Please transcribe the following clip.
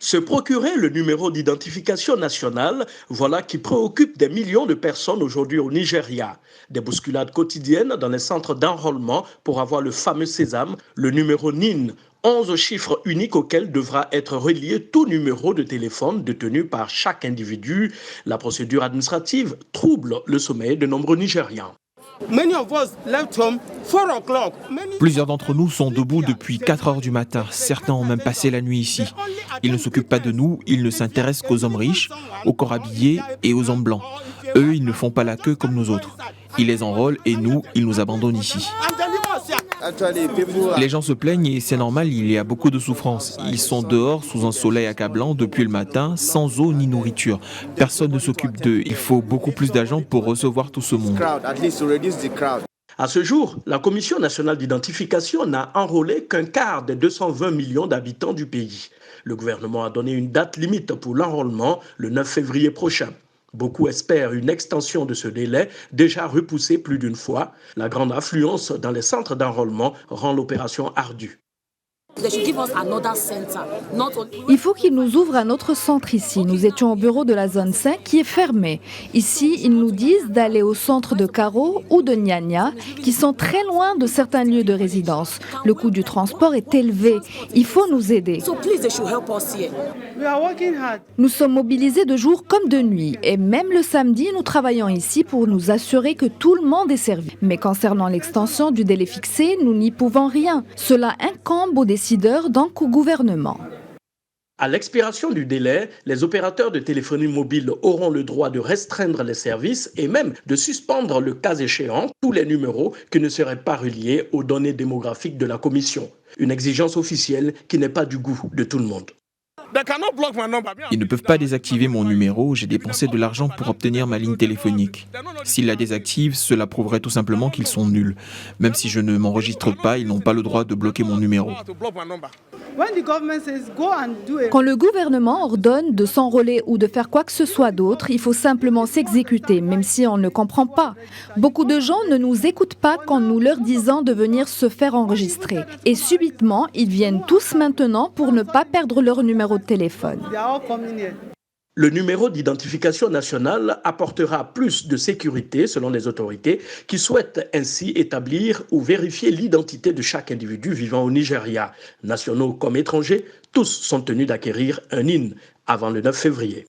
Se procurer le numéro d'identification nationale, voilà qui préoccupe des millions de personnes aujourd'hui au Nigeria. Des bousculades quotidiennes dans les centres d'enrôlement pour avoir le fameux sésame, le numéro NIN, 11 chiffres uniques auxquels devra être relié tout numéro de téléphone détenu par chaque individu. La procédure administrative trouble le sommeil de nombreux Nigérians. Plusieurs d'entre nous sont debout depuis 4 heures du matin. Certains ont même passé la nuit ici. Ils ne s'occupent pas de nous, ils ne s'intéressent qu'aux hommes riches, aux corps habillés et aux hommes blancs. Eux, ils ne font pas la queue comme nous autres. Ils les enrôlent et nous, ils nous abandonnent ici. Les gens se plaignent et c'est normal, il y a beaucoup de souffrance. Ils sont dehors sous un soleil accablant depuis le matin, sans eau ni nourriture. Personne ne s'occupe d'eux. Il faut beaucoup plus d'agents pour recevoir tout ce monde. À ce jour, la Commission nationale d'identification n'a enrôlé qu'un quart des 220 millions d'habitants du pays. Le gouvernement a donné une date limite pour l'enrôlement, le 9 février prochain. Beaucoup espèrent une extension de ce délai, déjà repoussé plus d'une fois. La grande affluence dans les centres d'enrôlement rend l'opération ardue. Il faut qu'ils nous ouvrent un autre centre ici. Nous étions au bureau de la zone 5 qui est fermé. Ici, ils nous disent d'aller au centre de Karo ou de Nyanya, qui sont très loin de certains lieux de résidence. Le coût du transport est élevé. Il faut nous aider. Nous sommes mobilisés de jour comme de nuit. Et même le samedi, nous travaillons ici pour nous assurer que tout le monde est servi. Mais concernant l'extension du délai fixé, nous n'y pouvons rien. Cela incombe aux décideurs donc au gouvernement. À l'expiration du délai, les opérateurs de téléphonie mobile auront le droit de restreindre les services et même de suspendre le cas échéant tous les numéros qui ne seraient pas reliés aux données démographiques de la Commission. Une exigence officielle qui n'est pas du goût de tout le monde. Ils ne peuvent pas désactiver mon numéro, j'ai dépensé de l'argent pour obtenir ma ligne téléphonique. S'ils la désactivent, cela prouverait tout simplement qu'ils sont nuls. Même si je ne m'enregistre pas, ils n'ont pas le droit de bloquer mon numéro. Quand le gouvernement ordonne de s'enrôler ou de faire quoi que ce soit d'autre, il faut simplement s'exécuter, même si on ne comprend pas. Beaucoup de gens ne nous écoutent pas quand nous leur disons de venir se faire enregistrer. Et subitement, ils viennent tous maintenant pour ne pas perdre leur numéro de téléphone. Le numéro d'identification nationale apportera plus de sécurité selon les autorités qui souhaitent ainsi établir ou vérifier l'identité de chaque individu vivant au Nigeria. Nationaux comme étrangers, tous sont tenus d'acquérir un NIN avant le 9 février.